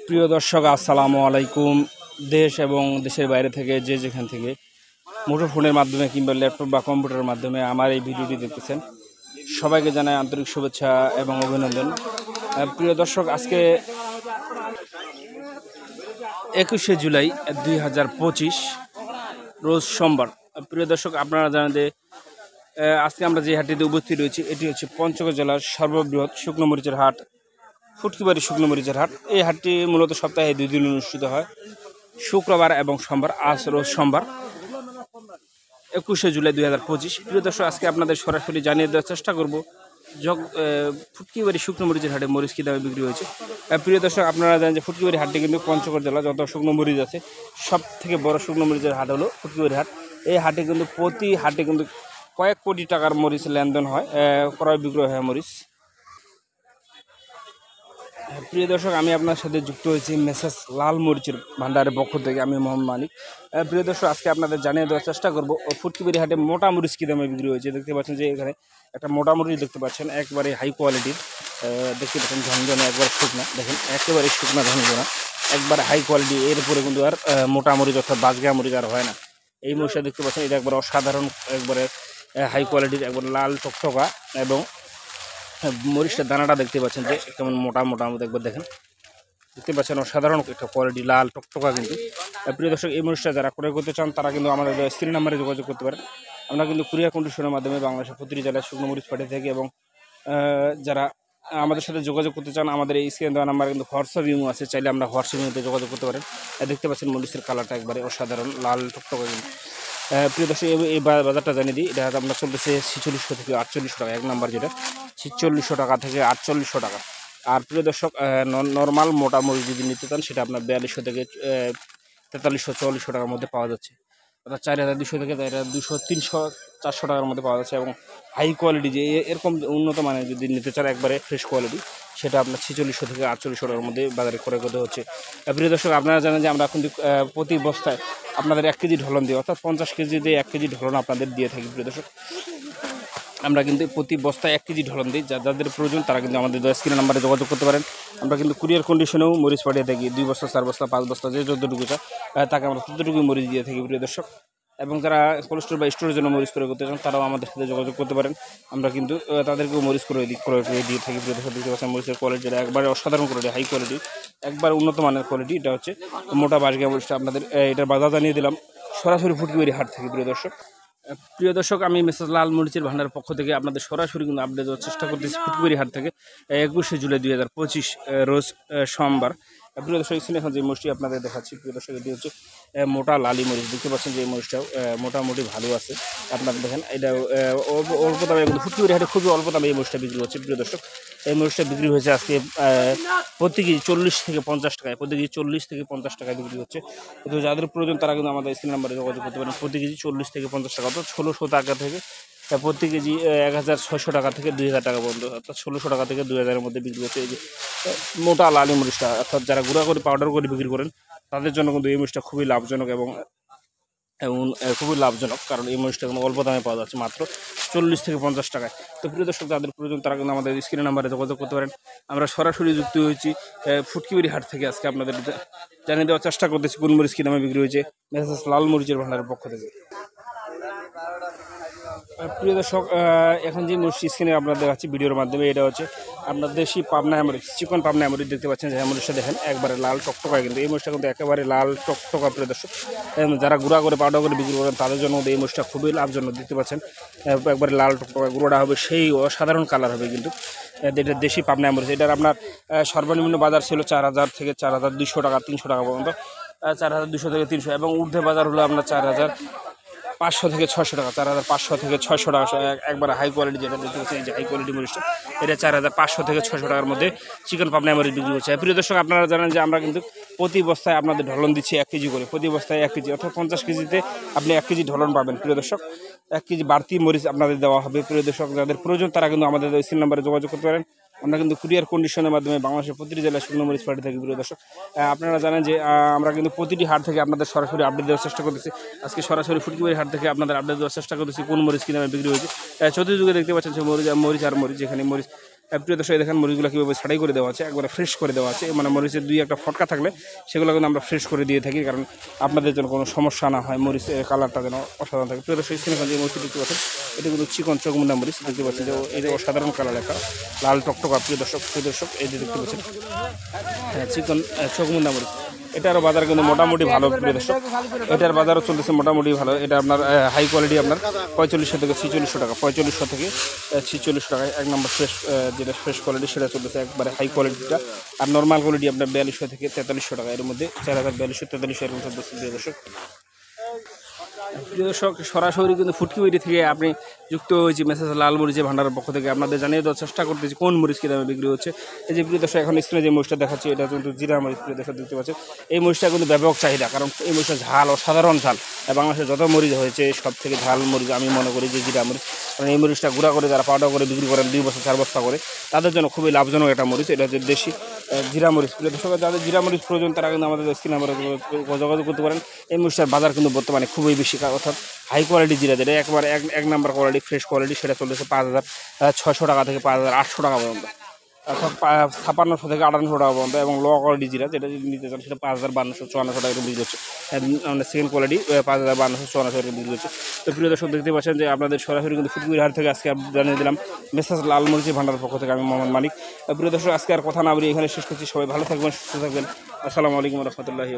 প্রিয় দর্শক, আসসালামু আলাইকুম। দেশ এবং দেশের বাইরে থেকে যে যেখান থেকে মুঠোফোনের মাধ্যমে কিংবা ল্যাপটপ বা কম্পিউটারের মাধ্যমে আমার এই ভিডিওটি দেখতেছেন, সবাইকে জানাই আন্তরিক শুভেচ্ছা এবং অভিনন্দন। প্রিয় দর্শক, আজকে 21শে জুলাই 2025 রোজ সোমবার। প্রিয় দর্শক, আপনারা জানেন যে আজকে আমরা যে হাটটিতে উপস্থিত রয়েছি এটি হচ্ছে পঞ্চগড় জেলার সর্ববৃহৎ শুকনো মরিচের হাট, ফুটকিবাড়ি শুকনো মরিচের হাট। এই হাটটি মূলত সপ্তাহে 2 দিন অনুষ্ঠিত হয়, শুক্রবার এবং সোমবার। আজ রোজ সোমবার 21শে জুলাই 2025। প্রিয় দর্শক, আজকে আপনাদের সরাসরি জানিয়ে দেওয়ার চেষ্টা করব ফুটকিবাড়ি শুকনো মরিচের হাটে মরিচ কী দামে বিক্রি হয়েছে। প্রিয় দর্শক, আপনারা জানেন যে ফুটকিবাড়ি হাটটি কিন্তু পঞ্চগড় জেলা যত শুকনো মরিচ আছে সব থেকে বড় শুকনো মরিচের হাট হলো ফুটকিবাড়ি হাট। এই হাটে কিন্তু প্রতি হাটে কিন্তু কয়েক কোটি টাকার মরিচ লেনদেন হয়, ক্রয় বিক্রয় হয় মরিচ। প্রিয় দর্শক, আমি আপনার সাথে যুক্ত হয়েছি মেসেজ লাল মরিচের ভান্ডারের পক্ষ থেকে। আমি মোহাম্মদ মানিক। প্রিয় দর্শক, আজকে আপনাদের জানিয়ে দেওয়ার চেষ্টা করব ফুটকিবাড়ি হাটে মোটা মরিচ কী দামে বিক্রি হয়েছে। দেখতে পাচ্ছেন যে এখানে একটা মোটা মরিচ দেখতে পাচ্ছেন, একবারে হাই কোয়ালিটির। দেখতে পাচ্ছেন ঝনঝনে, একবার শুকনা, দেখেন একেবারে শুকনা ঝনঝনা, একবার হাই কোয়ালিটি। এরপরে কিন্তু আর মোটা মরিচ অর্থাৎ বাজগা মরিচ আর হয় না। এই মরিচটা দেখতে পাচ্ছেন, এটা একবার অসাধারণ, একবারে হাই কোয়ালিটির, একবার লাল টকটকা। এবং মরিচটার দানাটা দেখতে পাচ্ছেন যে কেমন মোটা মোটা একবার দেখেন, দেখতে পাচ্ছেন অসাধারণ একটা কোয়ালিটি, লাল টকটকা কিন্তু। প্রিয় দর্শক, এই মরিচটা যারা ক্রয় করতে চান তারা কিন্তু আমাদের স্ক্রিন নাম্বারে যোগাযোগ করতে পারেন। আমরা কিন্তু কুরিয়ার কন্ডিশনের মাধ্যমে বাংলাদেশের প্রতিটি জেলায় শুকনো মরিচ পাঠিয়ে থাকি। এবং যারা আমাদের সাথে যোগাযোগ করতে চান, আমাদের এই স্ক্রিন দেওয়া নাম্বার কিন্তু হোয়াটসঅ্যাপ ইমো আছে, চাইলে আমরা হোয়াটসঅ্যাপ ইমোতে যোগাযোগ করতে পারেন। দেখতে পাচ্ছেন মরিচের কালারটা একবারে অসাধারণ লাল টকটকা কিন্তু। প্রিয় দর্শক, এই বাজারটা জানিয়ে দিই, এটা আমরা চলতেছে 4600 থেকে 4800 টাকা। এক নাম্বার যেটা 4600 টাকা থেকে 4800 টাকা। আর প্রিয় দর্শক, নর্মাল মোটা মরিচ যদি নিতে চান সেটা আপনার 4200 থেকে 4300 4400 টাকার মধ্যে পাওয়া যাচ্ছে, অর্থাৎ 4200 থেকে 4200 300 400 টাকার মধ্যে পাওয়া যাচ্ছে। এবং হাই কোয়ালিটি যে এরকম উন্নত মানের যদি নিতে চান একবারে ফ্রেশ কোয়ালিটি, সেটা আপনার 4600 থেকে 4800 টাকার মধ্যে বাজারে ক্রয় করতে হচ্ছে। প্রিয় দর্শক, আপনারা জানেন যে আমরা কিন্তু প্রতি বস্তায় আপনাদের 1 কেজি ঢলন দিই, অর্থাৎ 50 কেজিতে 1 কেজি ঢলন আপনাদের দিয়ে থাকি। প্রিয় দর্শক, আমরা কিন্তু প্রতি বস্তায় 1 কেজি ঢলন দিই। যাদের প্রয়োজন তারা কিন্তু আমাদের স্ক্রিন নাম্বারে যোগাযোগ করতে পারেন। আমরা কিন্তু কুরিয়ার কন্ডিশনেও মরিচ পাঠিয়ে থাকি, 2 বস্তা 4 বস্তা 5 বস্তা যে যতটুকু চায় তাকে আমরা ততটুকুই মরিচ দিয়ে থাকি। প্রিয় দর্শক, এবং যারা কোল্ড স্টোর বা স্টোরের জন্য মরিচ ক্রয় করতে চান তারাও আমাদের সাথে যোগাযোগ করতে পারেন। আমরা কিন্তু তাদেরকেও মরিচ ক্রয় করে দিয়ে থাকি। প্রিয় দর্শক, দেখতে পাচ্ছেন মরিচের কোয়ালিটিটা একবারে অসাধারণ কোয়ালিটি, হাই কোয়ালিটি, একবার উন্নত মানের কোয়ালিটি। এটা হচ্ছে মোটা বাজগা মরিচটা আপনাদের এটার বাজার জানিয়ে দিলাম সরাসরি ফুটকিবাড়ি হাট থেকে। প্রিয় দর্শক, আমি মেসেজ লাল মরিচের ভান্ডারের পক্ষ থেকে আপনাদের সরাসরি কিন্তু আপডেট দেওয়ার চেষ্টা করতেছি ফুটকিবাড়ি হাট থেকে 21শে জুলাই 2025 রোজ সোমবার। প্রিয় দর্শক, এখন যে মরিচটি আপনাদের দেখাচ্ছি, প্রিয় দর্শক, এটি হচ্ছে মোটা লালি মরিচ। দেখতে পাচ্ছেন যে এই মরিচটাও মোটামুটি ভালো আছে। আপনারা দেখেন, এটা অল্প দামে কিন্তু ফুটকিবাড়ি হাটে খুবই অল্প দামে এই মরিচটা বিক্রি হচ্ছে। প্রিয় দর্শক, এই মরিচটা বিক্রি হয়েছে আজকে প্রতি কেজি 40 থেকে 50 টাকায়, প্রতি কেজি 40 থেকে 50 টাকায় বিক্রি হচ্ছে। কিন্তু যাদের প্রয়োজন তারা কিন্তু আমাদের স্ক্রিন নাম্বারে যোগাযোগ করতে পারেন। প্রতি কেজি 40 থেকে 50 টাকা, অর্থাৎ 1600 টাকা থেকে প্রতি কেজি 1600 টাকা থেকে 2000 টাকা পর্যন্ত, অর্থাৎ 1600 টাকা থেকে 2000-এর মধ্যে বিক্রি হচ্ছে এই যে মোটা লালি মরিচটা। অর্থাৎ যারা গুঁড়া করে পাউডার করে বিক্রি করেন তাদের জন্য কিন্তু এই মরিচটা খুবই লাভজনক এবং খুবই লাভজনক, কারণ এই মরিচটা কিন্তু অল্প দামে পাওয়া যাচ্ছে, মাত্র 40 থেকে 50 টাকায়। তো প্রিয় দর্শক, যাদের প্রয়োজন তারা কিন্তু আমাদের স্ক্রিন নাম্বারে যোগাযোগ করতে পারেন। আমরা সরাসরি যুক্ত হয়েছি ফুটকিবাড়ি হাট থেকে। আজকে আপনাদের জানিয়ে দেওয়ার চেষ্টা করতেছি কোন মরিচ কী দামে বিক্রি হয়েছে মেসেজ লাল মরিচের ভান্ডারের পক্ষ থেকে। প্রিয় দর্শক, এখন যে মরিচ স্ক্রিনে আপনারা দেখাচ্ছি ভিডিওর মাধ্যমে, এটা হচ্ছে আপনার দেশি পাবনা মরিচ, চিকন পাবনা মরিচ। দেখতে পাচ্ছেন যে মরিচটা দেখেন একবারে লাল টকটকা, কিন্তু এই মরিচটা কিন্তু একেবারে লাল টকটকা। প্রিয় দর্শক, যারা গুঁড়া করে পাউডার করে বিক্রি করেন তাদের জন্য এই মরিচটা খুবই লাভজনক। দেখতে পাচ্ছেন একবারে লাল টকটকা, গুঁড়োটা হবে সেই অসাধারণ কালার হবে কিন্তু। এটা দেশি পাবনা মরিচ। এটার আপনার সর্বনিম্ন বাজার ছিল 4000 থেকে 4200 টাকা, 300 টাকা পর্যন্ত, 4200 থেকে 300, এবং ঊর্ধ্বে বাজার হলো আপনার 4500 থেকে 600 টাকা, 4500 থেকে 600 টাকা। একবার হাই কোয়ালিটি যেটা দেখতে পাচ্ছেন, এই যে হাই কোয়ালিটি মরিচটা, এটা 4500 থেকে 600 টাকার মধ্যে চিকেন পাবনা মরিচ বিক্রি হচ্ছে। প্রিয় দর্শক, আপনারা জানেন যে আমরা কিন্তু প্রতি বস্তায় আপনাদের ঢলন দিচ্ছি 1 কেজি করে, প্রতি বস্তায় 1 কেজি, অর্থাৎ 50 কেজিতে আপনি 1 কেজি ঢলন পাবেন। প্রিয় দর্শক, 1 কেজি বাড়তি মরিচ আপনাদের দেওয়া হবে। প্রিয় দর্শক, যাদের প্রয়োজন তারা কিন্তু আমাদের স্ক্রিন নাম্বারে যোগাযোগ করতে পারেন। আমরা কিন্তু কুরিয়ার কন্ডিশনের মাধ্যমে বাংলাদেশের প্রতিটি জেলায় শুকনো মরিচ পাঠিয়ে থাকি। প্রিয় দর্শক, আপনারা জানেন যে আমরা কিন্তু প্রতিটি হাট থেকে আপনাদের সরাসরি আপডেট দেওয়ার চেষ্টা করতেছি। আজকে সরাসরি ফুটকিবাড়ি হাট থেকে আপনাদের আপডেট দেওয়ার চেষ্টা করতেছি কোন মরিচ কী দামে বিক্রি হয়েছে। চতুর্দিকে দেখতে পাচ্ছেন যে মরিচ আর মরিচ, যেখানে মরিচ প্রিয় দর্শক দেখেন মরিচগুলো কীভাবে ছাড়াই করে দেওয়া আছে, একবারে ফ্রেশ করে দেওয়া আছে, মানে মরিচের দুই একটা ফটকা থাকলে সেগুলো কিন্তু আমরা ফ্রেশ করে দিয়ে থাকি, কারণ আপনাদের যেন কোনো সমস্যা না হয়, মরিচের কালারটা যেন অসাধারণ থাকে। প্রিয় দর্শক স্ক্রিনে যে মরিচ দেখতে পাচ্ছেন এটা কিন্তু চিকন চকমুন্দা মরিচ দেখতে পাচ্ছেন, যে এই যে অসাধারণ কালার একটা লাল টকটকা। প্রিয় দর্শক এই যে দেখতে পাচ্ছেন হ্যাঁ চিকন চকমুন্দা মরিচ, এটারও বাজার কিন্তু মোটামুটি ভালো। প্রিয় দর্শক এটার বাজারও চলতেছে মোটামুটি ভালো। এটা আপনার হাই কোয়ালিটি আপনার 4500 থেকে 4600 টাকা, 4500 থেকে 4600 টাকায় এক নম্বর ফ্রেশ, যেটা ফ্রেশ কোয়ালিটি সেটা চলতেছে একবারে হাই কোয়ালিটিটা। আর নর্মাল কোয়ালিটি আপনার 4200 থেকে 4300 টাকা, এর মধ্যে 4042 4300 এরকম চলতেছে। প্রিয় দর্শক সরাসরি কিন্তু ফুটকিবাড়ি থেকে আপনি যুক্ত হয়েছি মেসেজ লাল মরিচের ভান্ডারের পক্ষ থেকে আপনাদের জানিয়ে দেওয়ার চেষ্টা করতেছি কোন মরিচ কী দামে বিক্রি হচ্ছে। এই যে প্রিয় দর্শক এখন স্ক্রিনে যে মরিচটা দেখাচ্ছি এটা কিন্তু জিরা মরিচ। প্রিয় দর্শক দেখতে পাচ্ছেন এই মরিচটা কিন্তু ব্যাপক চাহিদা, কারণ এই মরিচটা ঝাল, অসাধারণ ঝাল। বাংলাদেশে যত মরিচ হয়েছে সব থেকে ঝাল মরিচ আমি মনে করি যে জিরা মরিচ, কারণ এই মরিচটা গুঁড়া করে যারা পাউডার করে বিক্রি করেন 2 বছর 4 বস্তা করে, তাদের জন্য খুবই লাভজনক একটা মরিচ। এটা হচ্ছে দেশি জিরা মরিচ। প্রিয় দর্শক যাদের জিরা মরিচ প্রয়োজন তারা কিন্তু আমাদের স্ক্রিন নাম্বারে যোগাযোগ করতে পারেন। এই মরিচটার বাজার কিন্তু বর্তমানে খুবই বেশি, অর্থাৎ হাই কোয়ালিটি জিরা যেটা একবার এক নাম্বার কোয়ালিটি ফ্রেশ কোয়ালিটি সেটা চলতেছে 5600 টাকা থেকে 5800 টাকা পর্যন্ত, অর্থাৎ 5600 থেকে 5800 টাকা পর্যন্ত। এবং লো কোয়ালিটি জিরা যেটা যদি নিতে চান সেটা 5200 5400 টাকা বিক্রি হচ্ছে। মানে সেকেন্ড কোয়ালিটি 5200 5400 টাকা বিক্রি হচ্ছে। তো প্রিয় দর্শক দেখতে পাচ্ছেন যে আপনাদের সরাসরি কিন্তু ফুটকিবাড়ি হাট থেকে আজকে জানিয়ে দিলাম মেসাজ লাল মরিচের ভান্ডারের পক্ষ থেকে আমি মোহাম্মদ মানিক। প্রিয় দর্শক আজকে আর কথা না বলি এখানে শেষ করছি। সবাই ভালো থাকবেন, সুস্থ থাকবেন। আসসালামু আলাইকুম রহমতুল্লাহি।